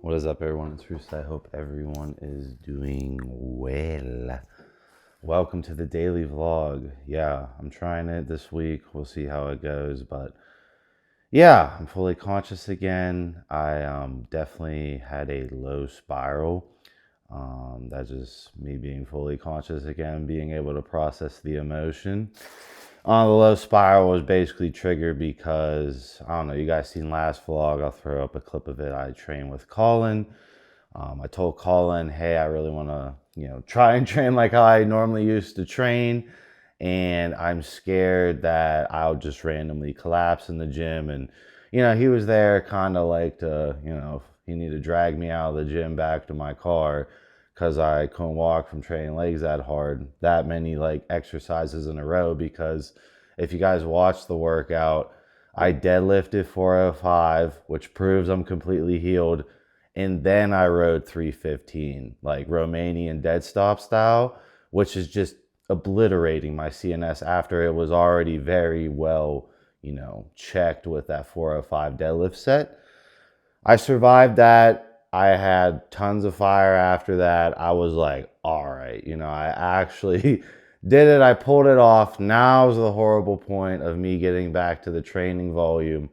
What is up, everyone? It's Russo. I hope everyone is doing well. Welcome to the daily vlog. Yeah, I'm trying it this week. We'll see how it goes. But yeah, I'm fully conscious again. I definitely had a low spiral. That's just me being fully conscious again, being able to process the emotion. The low spiral was basically triggered because, I don't know, you guys seen last vlog. I'll throw up a clip of it. I trained with Colin. I told Colin, hey, I really want to, try and train like how I normally used to train. And I'm scared that I'll just randomly collapse in the gym. And, he was there kind of like to, if he needed to drag me out of the gym back to my car because I couldn't walk from training legs that hard, that many like exercises in a row. Because if you guys watch the workout, I deadlifted 405, which proves I'm completely healed. And then I rode 315, like Romanian dead stop style, which is just obliterating my CNS after it was already very well, checked with that 405 deadlift set. I survived that. I had tons of fire after that. I was like, all right, I actually did it. I pulled it off. Now's the horrible point of me getting back to the training volume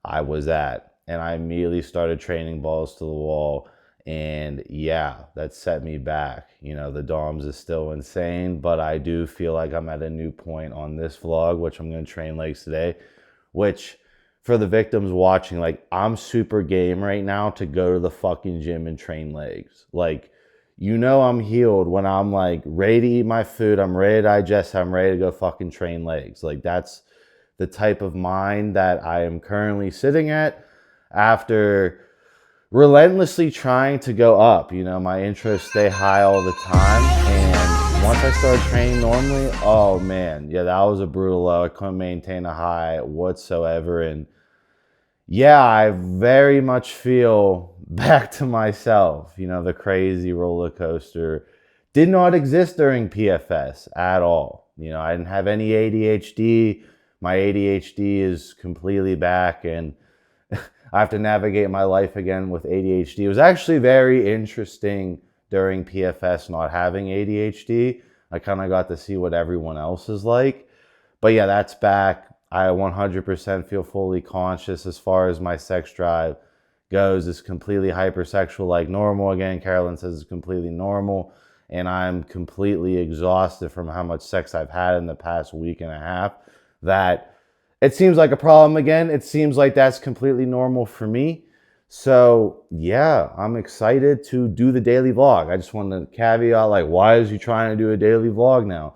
I was at. And I immediately started training balls to the wall. And yeah, that set me back. The DOMS is still insane, but I do feel like I'm at a new point on this vlog, which I'm going to train legs today, which for the victims watching, like, I'm super game right now to go to the fucking gym and train legs. Like, I'm healed when I'm like ready to eat my food, I'm ready to digest, I'm ready to go fucking train legs. Like, that's the type of mind that I am currently sitting at after relentlessly trying to go up. My interests stay high all the time. And once I started training normally, oh man, yeah, that was a brutal low. I couldn't maintain a high whatsoever. And yeah, I very much feel back to myself. The crazy roller coaster did not exist during PFS at all. I didn't have any ADHD. My ADHD is completely back, and I have to navigate my life again with ADHD. It was actually very interesting during PFS not having ADHD. I kind of got to see what everyone else is like. But yeah, that's back. I 100% feel fully conscious as far as my sex drive goes. It's completely hypersexual like normal. Again, Carolyn says it's completely normal. And I'm completely exhausted from how much sex I've had in the past week and a half that it seems like a problem again. It seems like that's completely normal for me. So yeah, I'm excited to do the daily vlog. I just want to caveat, like, why is you trying to do a daily vlog now?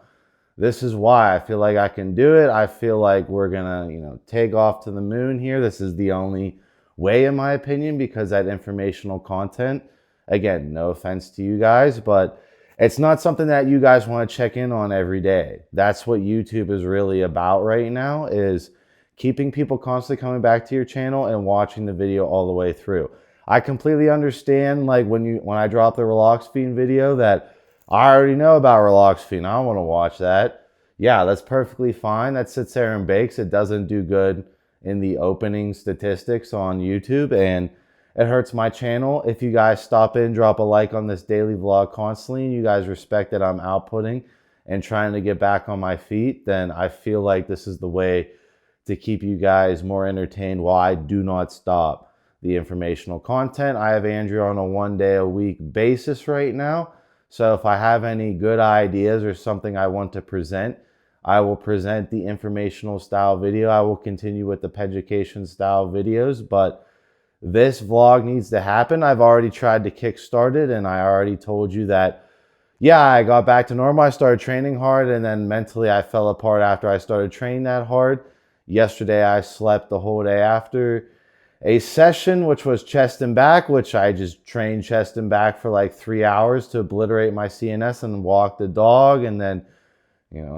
This is why I feel like I can do it. I feel like we're gonna, take off to the moon here. This is the only way, in my opinion, because that informational content, again, no offense to you guys, but it's not something that you guys want to check in on every day. That's what YouTube is really about right now, is keeping people constantly coming back to your channel and watching the video all the way through. I completely understand, like, when I drop the Raloxifene video, that I already know about Raloxifene. I don't want to watch that. Yeah, that's perfectly fine. That sits there and bakes. It doesn't do good in the opening statistics on YouTube, and it hurts my channel. If you guys stop in, drop a like on this daily vlog constantly, and you guys respect that I'm outputting and trying to get back on my feet, then I feel like this is the way to keep you guys more entertained while I do not stop the informational content. I have Andrea on a 1 day a week basis right now. So if I have any good ideas or something I want to present, I will present the informational style video. I will continue with the peducation style videos, but this vlog needs to happen. I've already tried to kickstart it, and I already told you that, yeah, I got back to normal. I started training hard, and then mentally I fell apart after I started training that hard. Yesterday I slept the whole day after a session, which was chest and back, which I just trained chest and back for like 3 hours to obliterate my CNS, and walked the dog, and then,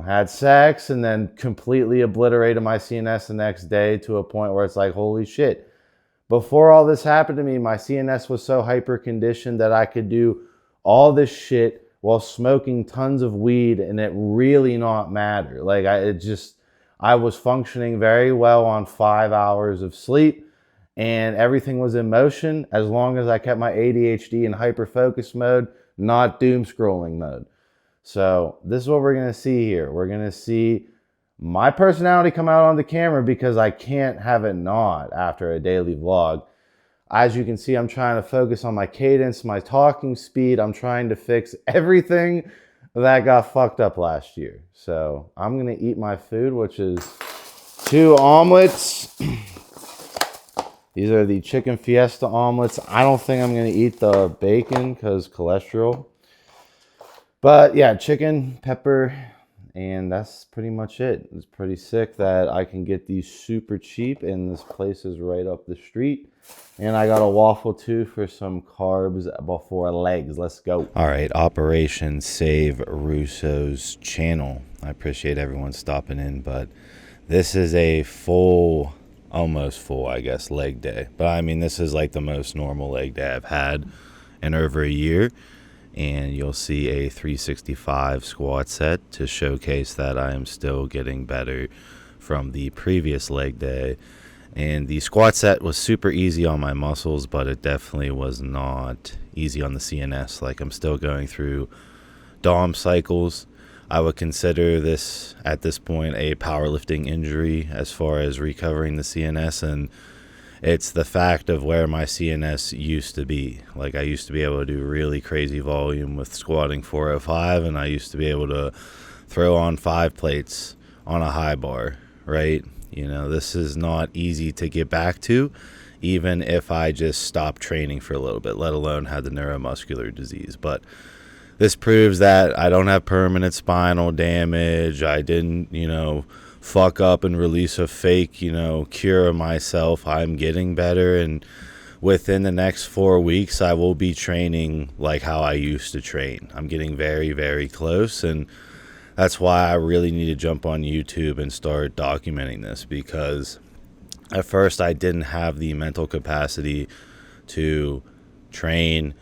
had sex, and then completely obliterated my CNS the next day to a point where it's like, holy shit. Before all this happened to me, my CNS was so hyper conditioned that I could do all this shit while smoking tons of weed and it really not matter. Like, I was functioning very well on 5 hours of sleep. and everything was in motion as long as I kept my ADHD in hyper-focus mode, not doom scrolling mode. So this is what we're going to see here. We're going to see my personality come out on the camera because I can't have it not after a daily vlog. As you can see, I'm trying to focus on my cadence, my talking speed. I'm trying to fix everything that got fucked up last year. So I'm going to eat my food, which is 2 omelets. These are the chicken fiesta omelets. I don't think I'm going to eat the bacon because cholesterol. But yeah, chicken, pepper, and that's pretty much it. It's pretty sick that I can get these super cheap, and this place is right up the street. And I got a waffle too for some carbs before legs. Let's go. All right, Operation Save Russo's channel. I appreciate everyone stopping in, but this is a full, almost full, I guess, leg day. But I mean, this is like the most normal leg day I've had in over a year. And you'll see a 365 squat set to showcase that I am still getting better from the previous leg day. And the squat set was super easy on my muscles, but it definitely was not easy on the CNS. Like, I'm still going through DOM cycles. I would consider this at this point a powerlifting injury as far as recovering the CNS, and it's the fact of where my CNS used to be. Like, I used to be able to do really crazy volume with squatting 405, and I used to be able to throw on 5 plates on a high bar, right? You know, this is not easy to get back to, even if I just stopped training for a little bit, let alone had the neuromuscular disease. But this proves that I don't have permanent spinal damage. I didn't, fuck up and release a fake, cure of myself. I'm getting better, and within the next 4 weeks, I will be training like how I used to train. I'm getting very, very close, and that's why I really need to jump on YouTube and start documenting this, because at first I didn't have the mental capacity to train,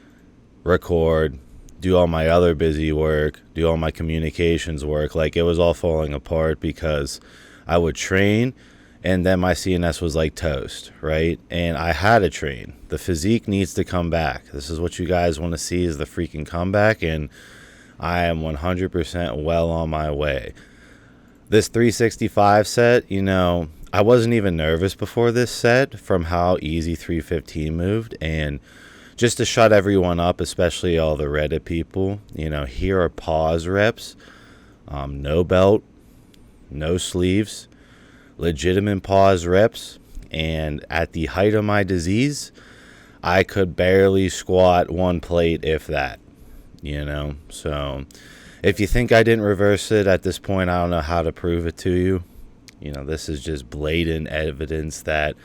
record, do all my other busy work, do all my communications work. Like, it was all falling apart because I would train and then my CNS was like toast, right? And I had to train. The physique needs to come back. This is what you guys want to see, is the freaking comeback, and I am 100% well on my way. This 365 set, I wasn't even nervous before this set from how easy 315 moved. And just to shut everyone up, especially all the Reddit people, here are pause reps, no belt, no sleeves, legitimate pause reps. And at the height of my disease, I could barely squat 1 plate, if that, So if you think I didn't reverse it at this point, I don't know how to prove it to you. This is just blatant evidence that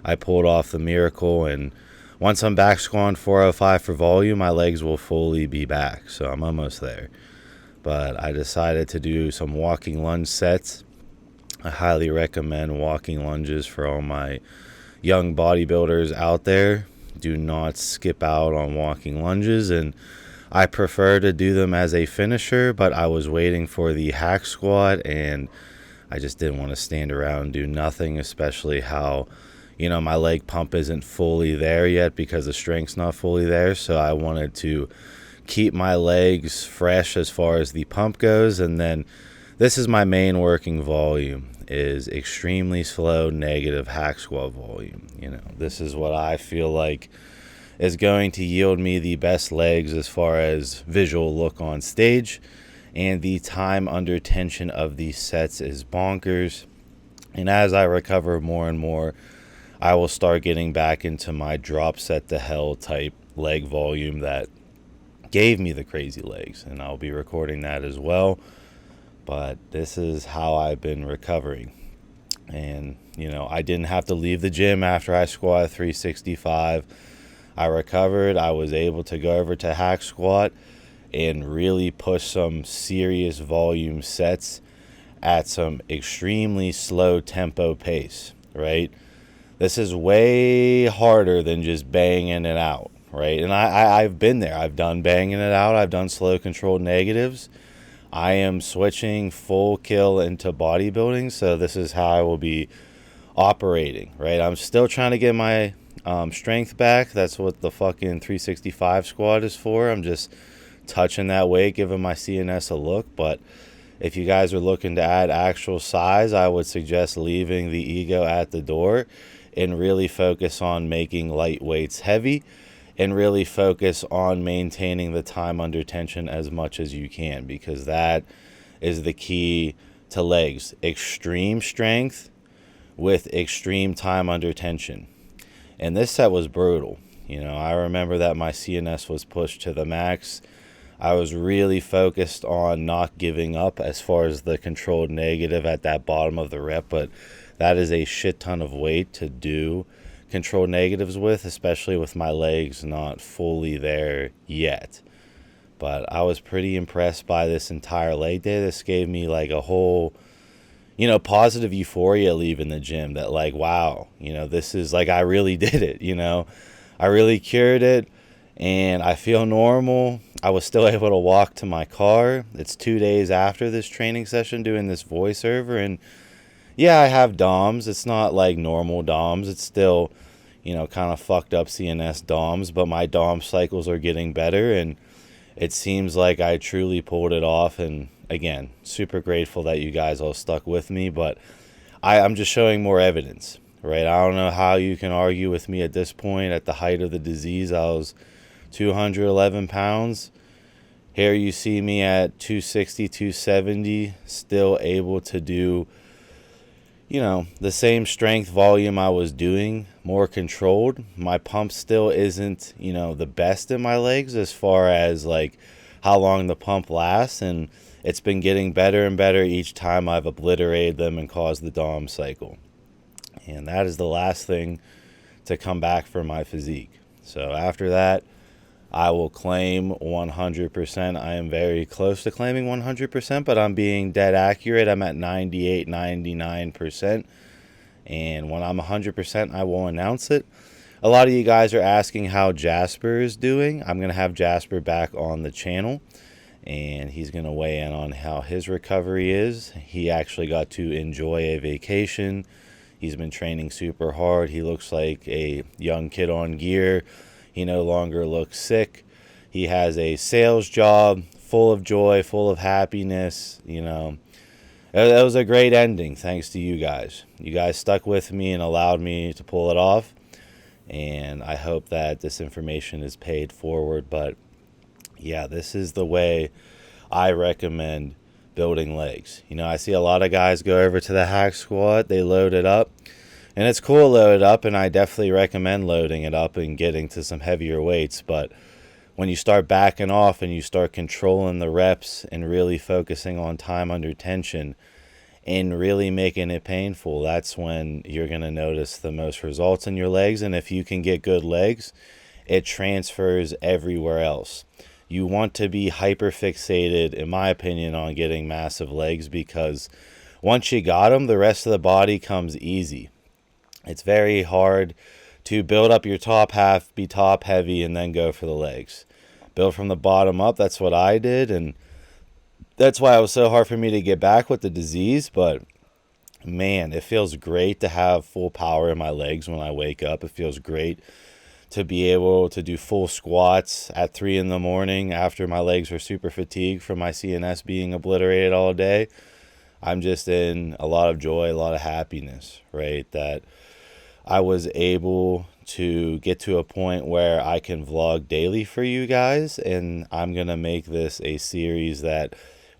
I pulled off the miracle, and once I'm back squatting 405 for volume, my legs will fully be back. So I'm almost there. But I decided to do some walking lunge sets. I highly recommend walking lunges for all my young bodybuilders out there. Do not skip out on walking lunges. And I prefer to do them as a finisher, but I was waiting for the hack squat, and I just didn't want to stand around and do nothing, especially how my leg pump isn't fully there yet because the strength's not fully there. So I wanted to keep my legs fresh as far as the pump goes. And then this is my main working volume, is extremely slow negative hack squat volume. This is what I feel like is going to yield me the best legs as far as visual look on stage. And the time under tension of these sets is bonkers. And as I recover more and more, I will start getting back into my drop set to hell type leg volume that gave me the crazy legs. And I'll be recording that as well. But this is how I've been recovering. And, I didn't have to leave the gym after I squatted 365. I recovered. I was able to go over to hack squat and really push some serious volume sets at some extremely slow tempo pace, right? This is way harder than just banging it out, right? And I've been there. I've done banging it out. I've done slow controlled negatives. I am switching full kill into bodybuilding, so this is how I will be operating, right? I'm still trying to get my strength back. That's what the fucking 365 squat is for. I'm just touching that weight, giving my CNS a look. But if you guys are looking to add actual size, I would suggest leaving the ego at the door and really focus on making light weights heavy and really focus on maintaining the time under tension as much as you can, because that is the key to legs. Extreme strength with extreme time under tension. And this set was brutal. I remember that my CNS was pushed to the max. I was really focused on not giving up as far as the controlled negative at that bottom of the rep, but that is a shit ton of weight to do controlled negatives with, especially with my legs not fully there yet. But I was pretty impressed by this entire leg day. This gave me like a whole, positive euphoria leaving the gym that like, wow, this is like, I really did it, I really cured it and I feel normal. I was still able to walk to my car. It's 2 days after this training session doing this voiceover, and yeah, I have DOMs. It's not like normal DOMs. It's still, kind of fucked up CNS DOMs, but my DOM cycles are getting better, and it seems like I truly pulled it off. And again, super grateful that you guys all stuck with me, but I'm just showing more evidence, right? I don't know how you can argue with me at this point. At the height of the disease, I was 211 pounds. Here you see me at 260, 270, still able to do, the same strength volume I was doing, more controlled. My pump still isn't, the best in my legs as far as like how long the pump lasts, and it's been getting better and better each time I've obliterated them and caused the DOM cycle. And that is the last thing to come back for my physique. So after that, I will claim 100%. I am very close to claiming 100%, but I'm being dead accurate. I'm at 98, 99%. And when I'm 100%, I will announce it. A lot of you guys are asking how Jasper is doing. I'm going to have Jasper back on the channel, and he's going to weigh in on how his recovery is. He actually got to enjoy a vacation. He's been training super hard. He looks like a young kid on gear. He no longer looks sick. He has a sales job, full of joy, full of happiness. That was a great ending, thanks to you guys. You guys stuck with me and allowed me to pull it off. And I hope that this information is paid forward. But yeah, this is the way I recommend building legs. I see a lot of guys go over to the hack squat, they load it up. And it's cool to load it up, and I definitely recommend loading it up and getting to some heavier weights. But when you start backing off and you start controlling the reps and really focusing on time under tension and really making it painful, that's when you're going to notice the most results in your legs. And if you can get good legs, it transfers everywhere else. You want to be hyper fixated, in my opinion, on getting massive legs, because once you got them, the rest of the body comes easy. It's very hard to build up your top half, be top heavy, and then go for the legs. Build from the bottom up. That's what I did, and that's why it was so hard for me to get back with the disease. But man, it feels great to have full power in my legs when I wake up. It feels great to be able to do full squats at 3 in the morning after my legs are super fatigued from my CNS being obliterated all day. I'm just in a lot of joy, a lot of happiness, right? That I was able to get to a point where I can vlog daily for you guys, and I'm going to make this a series that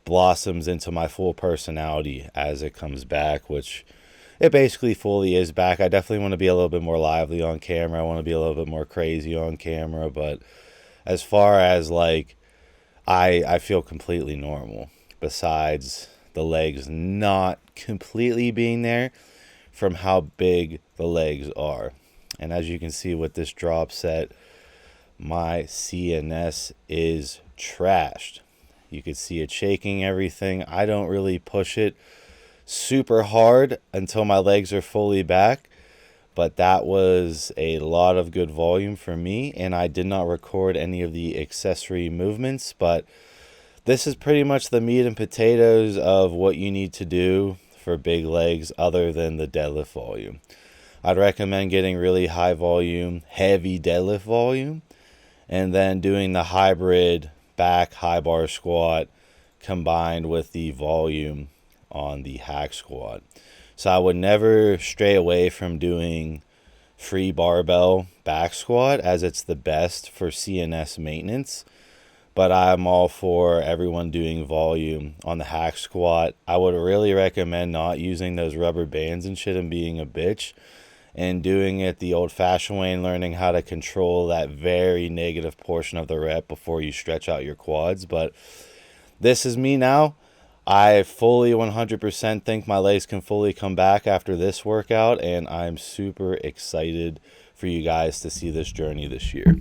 blossoms into my full personality as it comes back, which it basically fully is back. I definitely want to be a little bit more lively on camera. I want to be a little bit more crazy on camera, but as far as like, I feel completely normal, besides the legs not completely being there from how big the legs are. And as you can see with this drop set, my CNS is trashed. You can see it shaking everything. I don't really push it super hard until my legs are fully back, but that was a lot of good volume for me, and I did not record any of the accessory movements, but this is pretty much the meat and potatoes of what you need to do for big legs other than the deadlift volume. I'd recommend getting really high volume, heavy deadlift volume, and then doing the hybrid back high bar squat combined with the volume on the hack squat. So I would never stray away from doing free barbell back squat, as it's the best for CNS maintenance. But I'm all for everyone doing volume on the hack squat. I would really recommend not using those rubber bands and shit and being a bitch, and doing it the old-fashioned way and learning how to control that very negative portion of the rep before you stretch out your quads. But this is me now. I fully 100% think my legs can fully come back after this workout, and I'm super excited for you guys to see this journey this year.